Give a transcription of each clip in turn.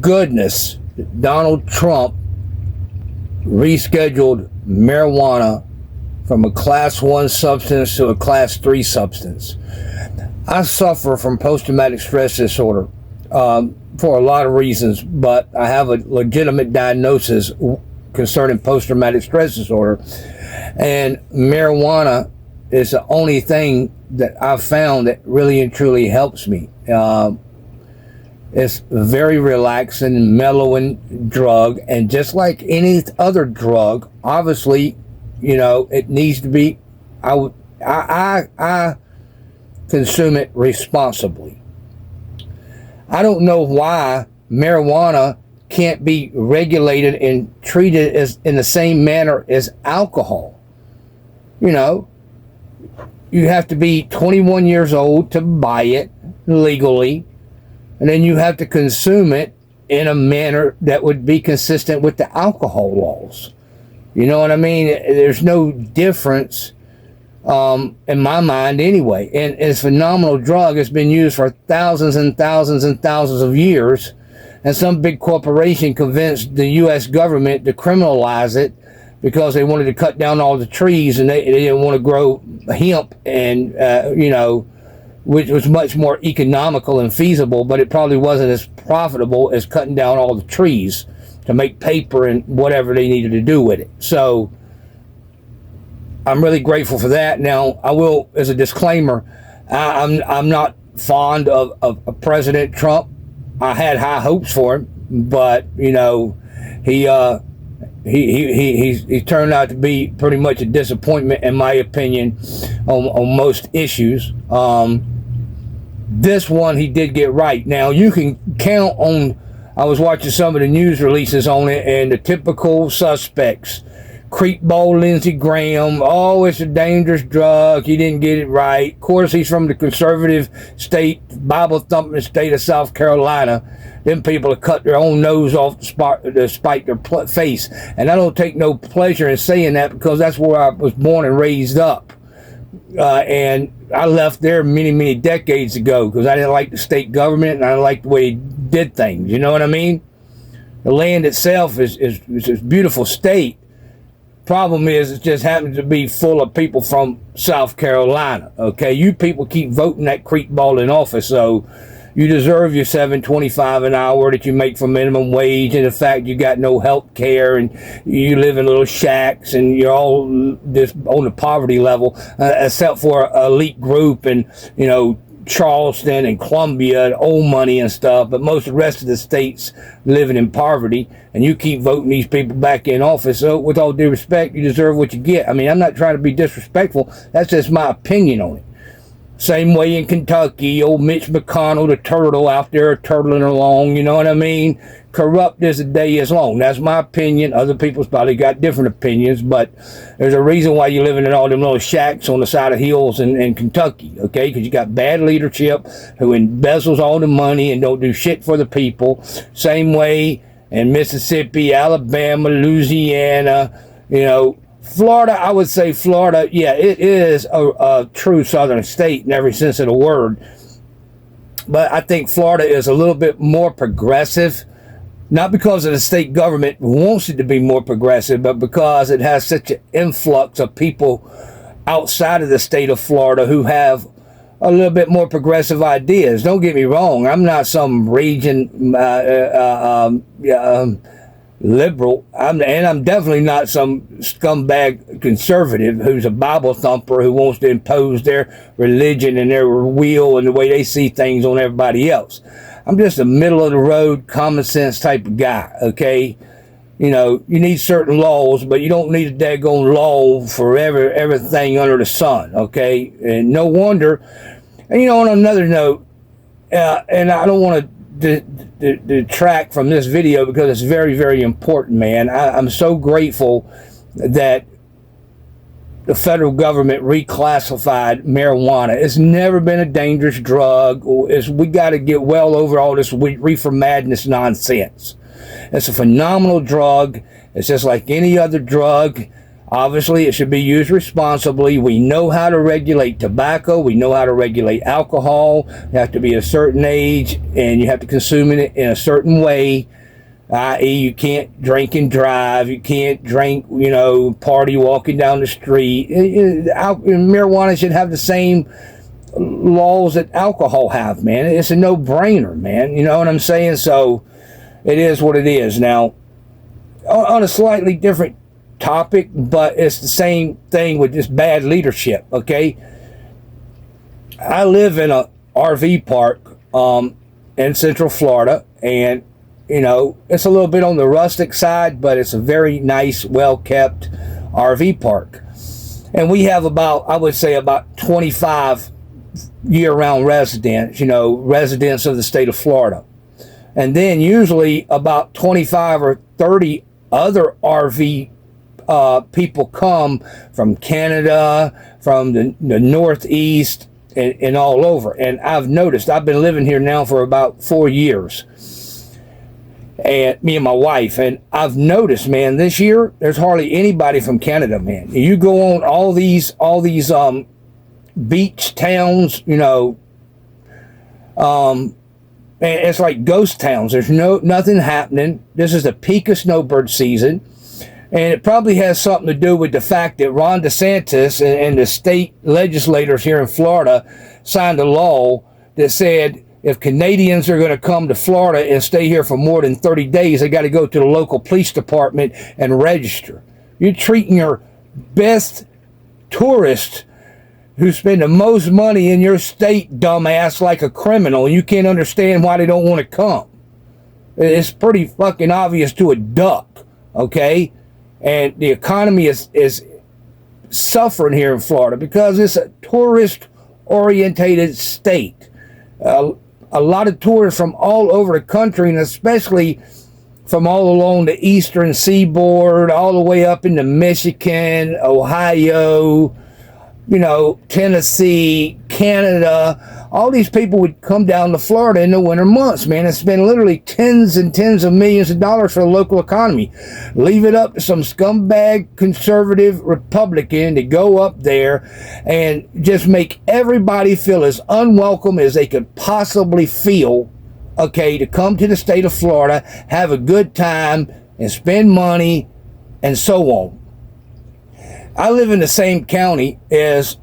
goodness Donald Trump rescheduled marijuana from a class 1 substance to a class 3 substance. I suffer from post-traumatic stress disorder for a lot of reasons, but I have a legitimate diagnosis concerning post-traumatic stress disorder, and marijuana is the only thing that I've found that really and truly helps me. It's a very relaxing, mellowing drug, and just like any other drug, obviously, it needs to be. I consume it responsibly. I don't know why marijuana can't be regulated and treated as in the same manner as alcohol. You have to be 21 years old to buy it legally, and then you have to consume it in a manner that would be consistent with the alcohol laws. You know what I mean? There's no difference in my mind anyway. And it's a phenomenal drug. It's been used for thousands and thousands and thousands of years. And some big corporation convinced the U.S. government to criminalize it because they wanted to cut down all the trees, and they didn't want to grow hemp, and which was much more economical and feasible, but it probably wasn't as profitable as cutting down all the trees to make paper and whatever they needed to do with it. So I'm really grateful for that. Now, I will, as a disclaimer, I'm not fond of President Trump. I had high hopes for him, but he turned out to be pretty much a disappointment, in my opinion, on most issues. This one he did get right. Now, you can count on, I was watching some of the news releases on it, and the typical suspects, creepball Lindsey Graham, it's a dangerous drug, he didn't get it right. Of course, he's from the conservative state, Bible-thumping state of South Carolina. Them people have cut their own nose off to spite their face. And I don't take no pleasure in saying that, because that's where I was born and raised up. And I left there many, many decades ago because I didn't like the state government, and I didn't like the way they did things. You know what I mean? The land itself is a beautiful state. Problem is, it just happens to be full of people from South Carolina. Okay, you people keep voting that creepball in office, so you deserve your $7.25 an hour that you make for minimum wage, and the fact you got no health care, and you live in little shacks, and you're all just on the poverty level, except for an elite group, and Charleston and Columbia and old money and stuff, but most of the rest of the states living in poverty, and you keep voting these people back in office. So with all due respect, you deserve what you get. I mean, I'm not trying to be disrespectful. That's just my opinion on it. Same way in Kentucky, old Mitch McConnell, the turtle out there turtling along, you know what I mean? Corrupt as the day is long. That's my opinion. Other people's probably got different opinions, but there's a reason why you're living in all them little shacks on the side of hills in Kentucky, okay? Because you got bad leadership who embezzles all the money and don't do shit for the people. Same way in Mississippi, Alabama, Louisiana, Florida. I would say Florida, yeah, it is a true southern state in every sense of the word. But I think Florida is a little bit more progressive, not because of the state government wants it to be more progressive, but because it has such an influx of people outside of the state of Florida who have a little bit more progressive ideas. Don't get me wrong. I'm not some raging liberal, and I'm definitely not some scumbag conservative who's a Bible thumper who wants to impose their religion and their will and the way they see things on everybody else. I'm just a middle of the road, common sense type of guy, okay? You need certain laws, but you don't need a daggone law for everything under the sun, okay? And no wonder, and on another note, and I don't want to detract from this video because it's very, very important, man. I'm so grateful that the federal government reclassified marijuana. It's never been a dangerous drug. We got to get well over all this reefer madness nonsense. It's a phenomenal drug. It's just like any other drug. Obviously, it should be used responsibly. We know how to regulate tobacco. We know how to regulate alcohol. You have to be a certain age, and you have to consume it in a certain way, i.e. you can't drink and drive. You can't drink, party walking down the street. Marijuana should have the same laws that alcohol have, man. It's a no-brainer, man. You know what I'm saying? So it is what it is. Now, on a slightly different topic, but it's the same thing with just bad leadership, okay? I live in a RV park in Central Florida, and it's a little bit on the rustic side, but it's a very nice, well-kept RV park. And we have I would say about 25 year-round residents, residents of the state of Florida. And then usually about 25 or 30 other RV people come from Canada, from the Northeast, and all over. And I've noticed, I've been living here now for about 4 years, and me and my wife, and I've noticed, man, this year there's hardly anybody from Canada, man. You go on all these beach towns, and it's like ghost towns. There's nothing happening. This is the peak of snowbird season, and it probably has something to do with the fact that Ron DeSantis and the state legislators here in Florida signed a law that said if Canadians are going to come to Florida and stay here for more than 30 days, they got to go to the local police department and register. You're treating your best tourist who spend the most money in your state, dumbass, like a criminal. You can't understand why they don't want to come. It's pretty fucking obvious to a duck, okay? And the economy is suffering here in Florida because it's a tourist-orientated state. A lot of tourists from all over the country, and especially from all along the eastern seaboard, all the way up into Michigan, Ohio, Tennessee, Canada, all these people would come down to Florida in the winter months, man, and spend literally tens and tens of millions of dollars for the local economy. Leave it up to some scumbag conservative Republican to go up there and just make everybody feel as unwelcome as they could possibly feel, okay, to come to the state of Florida, have a good time, and spend money, and so on. I live in the same county as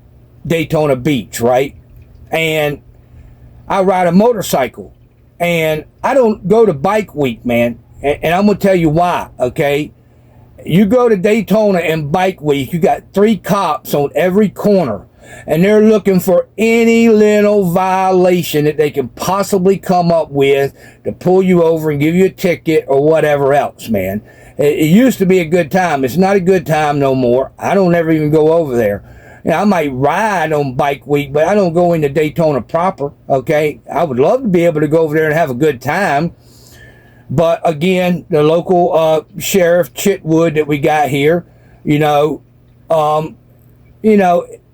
Daytona Beach, right? And I ride a motorcycle. And I don't go to Bike Week, man. And I'm going to tell you why, okay? You go to Daytona and Bike Week, you got 3 cops on every corner. And they're looking for any little violation that they can possibly come up with to pull you over and give you a ticket or whatever else, man. It used to be a good time. It's not a good time no more. I don't ever even go over there. I might ride on Bike Week, but I don't go into Daytona proper, okay? I would love to be able to go over there and have a good time. But again, the local sheriff, Chitwood, that we got here,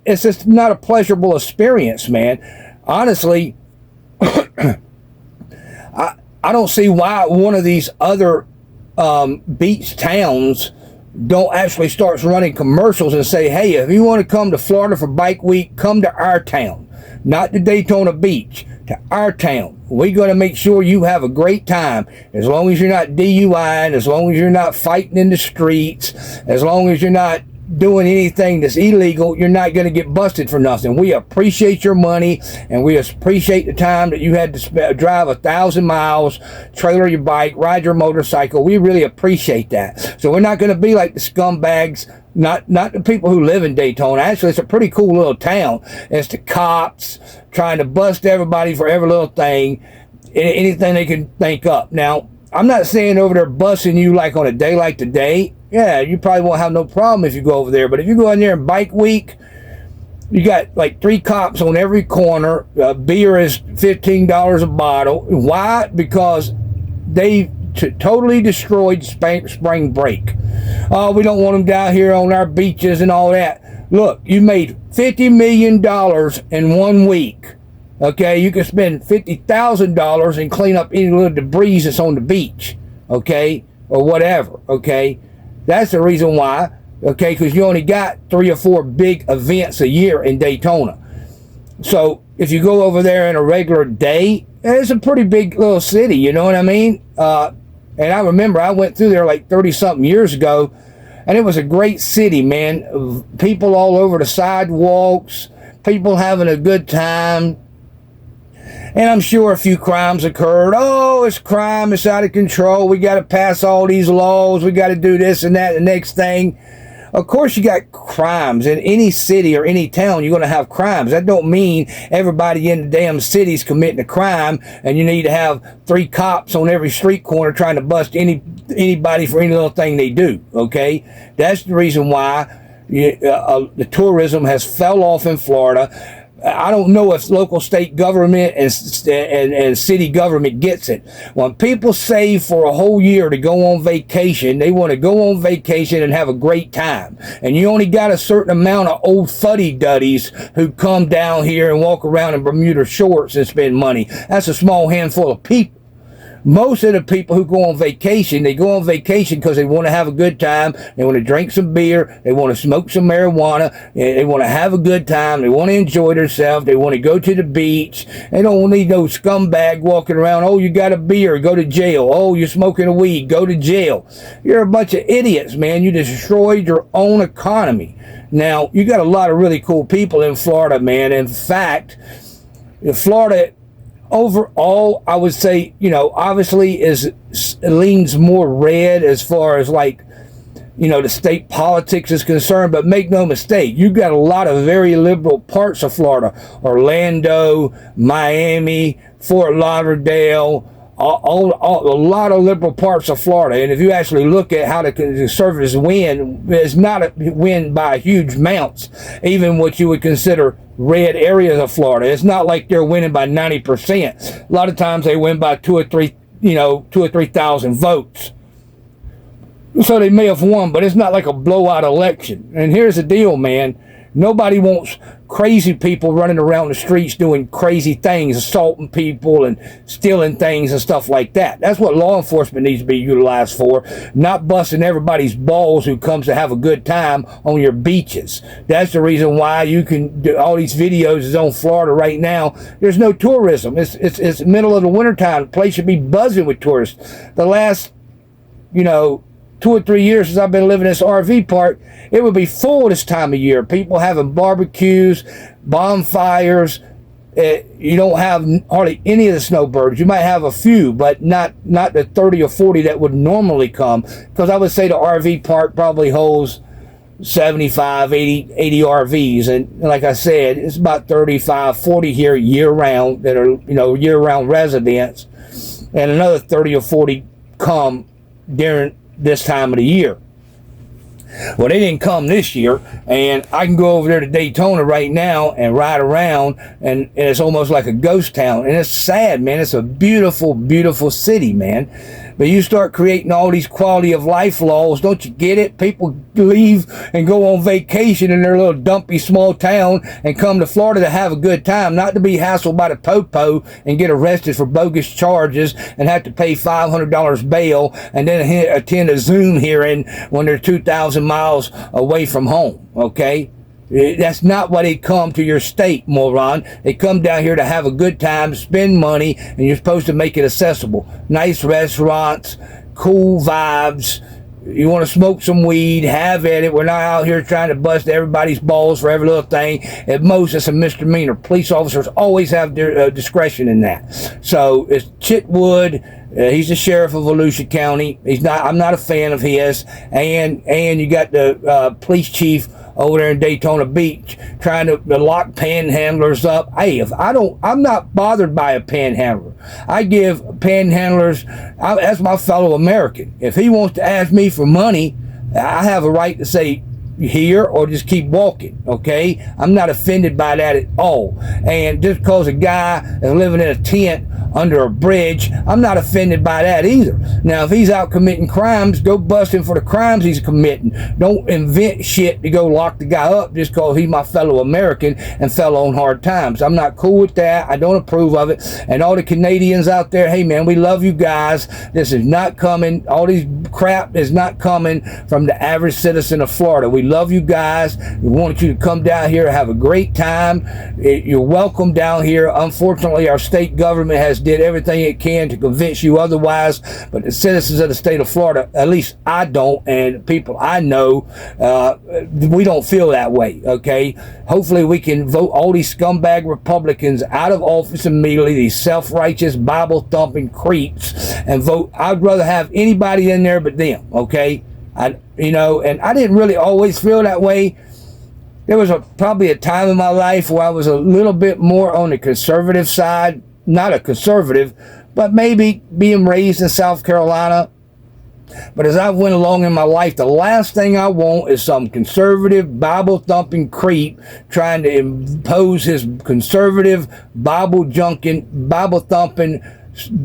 it's just not a pleasurable experience, man. Honestly, I don't see why one of these other beach towns don't actually start running commercials and say, hey, if you want to come to Florida for Bike Week, come to our town, not to Daytona Beach, to our town. We're going to make sure you have a great time, as long as you're not DUIing, as long as you're not fighting in the streets, as long as you're not doing anything that's illegal. You're not going to get busted for nothing. We appreciate your money, and we appreciate the time that you had to drive 1,000 miles, trailer your bike, ride your motorcycle. We really appreciate that. So we're not going to be like the scumbags, not the people who live in Daytona. Actually, it's a pretty cool little town. It's the cops trying to bust everybody for every little thing, anything they can think up. Now, I'm not saying over there busting you like on a day like today. Yeah, you probably won't have no problem if you go over there. But if you go in there in Bike Week, you got like 3 cops on every corner. Beer is $15 a bottle. Why? Because they totally destroyed spring break. Oh, we don't want them down here on our beaches and all that. Look, you made $50 million in 1 week. Okay, you can spend $50,000 and clean up any little debris that's on the beach. Okay, or whatever. Okay. That's the reason why okay, because you only got 3 or 4 big events a year in Daytona. So if you go over there in a regular day, it's a pretty big little city, you know what I mean? And I remember I went through there like 30-something years ago, and it was a great city, man. People all over the sidewalks, people having a good time. And I'm sure a few crimes occurred. Oh, it's crime, it's out of control. We got to pass all these laws. We got to do this and that, the next thing. Of course you got crimes. In any city or any town, you're going to have crimes. That don't mean everybody in the damn city's committing a crime and you need to have 3 cops on every street corner trying to bust anybody for any little thing they do, okay? That's the reason why the tourism has fell off in Florida. I don't know if local state government and city government gets it. When people save for a whole year to go on vacation, they want to go on vacation and have a great time. And you only got a certain amount of old fuddy-duddies who come down here and walk around in Bermuda shorts and spend money. That's a small handful of people. Most of the people who go on vacation, they go on vacation because they want to have a good time. They want to drink some beer. They want to smoke some marijuana. They want to have a good time. They want to enjoy themselves. They want to go to the beach. They don't need no scumbag walking around. Oh, you got a beer, go to jail. Oh, you're smoking a weed, go to jail. You're a bunch of idiots, man. You destroyed your own economy. Now, you got a lot of really cool people in Florida, man. In fact, Florida overall, I would say, obviously leans more red as far as like, the state politics is concerned, but make no mistake, you got a lot of very liberal parts of Florida. Orlando, Miami, Fort Lauderdale, a lot of liberal parts of Florida. And if you actually look at how the conservatives win, it's not a win by huge amounts, even what you would consider red areas of Florida. It's not like they're winning by 90%. A lot of times they win by 2 or 3,000 votes. So they may have won, but it's not like a blowout election. And here's the deal, man. Nobody wants crazy people running around the streets doing crazy things, assaulting people and stealing things and stuff like that. That's what law enforcement needs to be utilized for, not busting everybody's balls who comes to have a good time on your beaches. That's the reason why you can do all these videos is on Florida right now. There's no tourism. It's middle of the wintertime. The place should be buzzing with tourists. The last, 2 or 3 years since I've been living in this RV park, it would be full this time of year. People having barbecues, bonfires. You don't have hardly any of the snowbirds. You might have a few, but not the 30 or 40 that would normally come. Because I would say the RV park probably holds 75, 80 RVs. And like I said, it's about 35, 40 here year-round that are, year-round residents. And another 30 or 40 come during this time of the year. Well, they didn't come this year, and I can go over there to Daytona right now and ride around, and it's almost like a ghost town, and it's sad, man. It's a beautiful, beautiful city, man. But you start creating all these quality of life laws, don't you get it? People leave and go on vacation in their little dumpy small town and come to Florida to have a good time, not to be hassled by the popo and get arrested for bogus charges and have to pay $500 bail and then attend a Zoom hearing when they're 2,000 miles away from home, okay? That's not why they come to your state, moron. They come down here to have a good time, spend money, and you're supposed to make it accessible. Nice restaurants, cool vibes. You want to smoke some weed, have at it. We're not out here trying to bust everybody's balls for every little thing. At most, it's a misdemeanor. Police officers always have their discretion in that. So it's Chitwood. He's the sheriff of Volusia County. I'm not a fan of his. And you got the police chief over there in Daytona Beach trying to lock panhandlers up. Hey, I'm not bothered by a panhandler. I give panhandlers, that's my fellow American. If he wants to ask me for money, I have a right to say here or just keep walking, okay? I'm not offended by that at all. And just because a guy is living in a tent under a bridge, I'm not offended by that either. Now, if he's out committing crimes, go bust him for the crimes he's committing. Don't invent shit to go lock the guy up just because he's my fellow American and fell on hard times. I'm not cool with that. I don't approve of it. And all the Canadians out there, hey man, we love you guys. This is not coming. All these crap is not coming from the average citizen of Florida. We love you guys. We want you to come down here and have a great time. You're welcome down here. Unfortunately, our state government has did everything it can to convince you otherwise, but the citizens of the state of Florida, at least I don't, and people I know, we don't feel that way, okay? Hopefully we can vote all these scumbag Republicans out of office immediately, these self-righteous, Bible-thumping creeps, and vote. I'd rather have anybody in there but them, okay? And I didn't really always feel that way. There was probably a time in my life where I was a little bit more on the conservative side, not a conservative, but maybe being raised in South Carolina. But as I went along in my life, the last thing I want is some conservative, Bible-thumping creep trying to impose his conservative, Bible-junking, Bible-thumping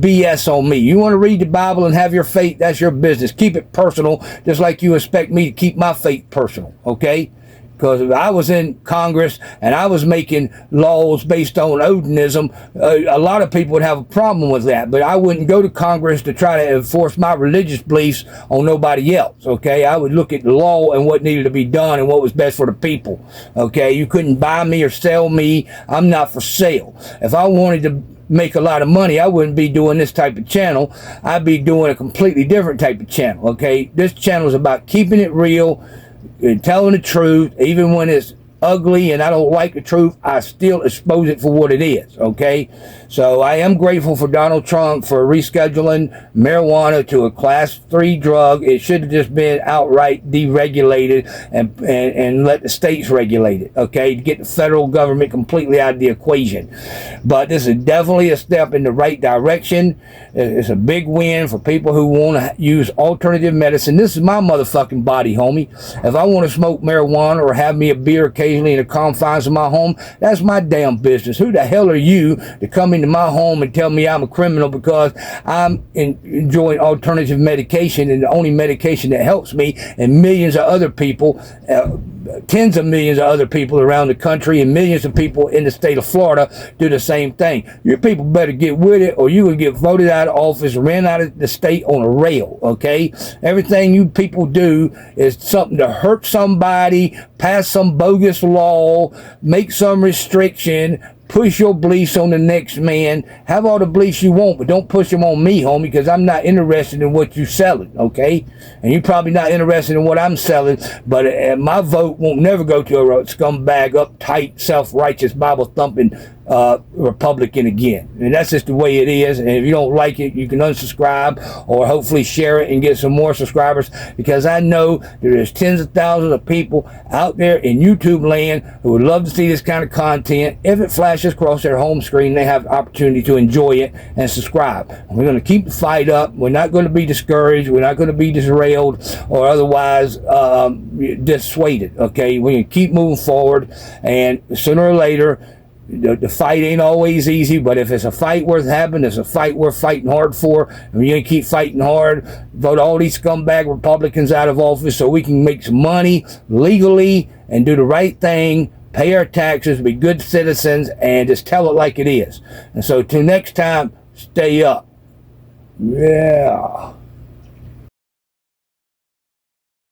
BS on me. You want to read the Bible and have your faith, that's your business. Keep it personal, just like you expect me to keep my faith personal, okay? Because if I was in Congress and I was making laws based on Odinism, a lot of people would have a problem with that. But I wouldn't go to Congress to try to enforce my religious beliefs on nobody else, okay? I would look at the law and what needed to be done and what was best for the people, okay? You couldn't buy me or sell me. I'm not for sale. If I wanted to make a lot of money, I wouldn't be doing this type of channel. I'd be doing a completely different type of channel, okay? This channel is about keeping it real, and telling the truth, even when it's ugly and I don't like the truth, I still expose it for what it is, okay? So I am grateful for Donald Trump for rescheduling marijuana to a class 3 drug. It should have just been outright deregulated and let the states regulate it, okay, to get the federal government completely out of the equation. But this is definitely a step in the right direction. It's a big win for people who want to use alternative medicine. This is my motherfucking body, homie. If I want to smoke marijuana or have me a beer occasionally in the confines of my home, that's my damn business. Who the hell are you to come into my home and tell me I'm a criminal because I'm enjoying alternative medication, and the only medication that helps me and millions of other people, tens of millions of other people around the country and millions of people in the state of Florida do the same thing. Your people better get with it, or you're going to get voted out of office, ran out of the state on a rail, okay? Everything you people do is something to hurt somebody, pass some bogus law, make some restriction, push your beliefs on the next man. Have all the beliefs you want, but don't push them on me, homie, because I'm not interested in what you're selling, okay? And you're probably not interested in what I'm selling, but my vote won't never go to a scumbag, uptight, self-righteous, Bible-thumping Republican again. And that's just the way it is. And if you don't like it, you can unsubscribe or hopefully share it and get some more subscribers, because I know there's tens of thousands of people out there in YouTube land who would love to see this kind of content. If it flashes across their home screen, they have the opportunity to enjoy it and subscribe. And we're going to keep the fight up. We're not going to be discouraged. We're not going to be derailed or otherwise dissuaded, okay? We're going to keep moving forward, and sooner or later, the fight ain't always easy, but if it's a fight worth having, it's a fight worth fighting hard for, and we're going to keep fighting hard, vote all these scumbag Republicans out of office so we can make some money legally and do the right thing, pay our taxes, be good citizens, and just tell it like it is. And so till next time, stay up. Yeah.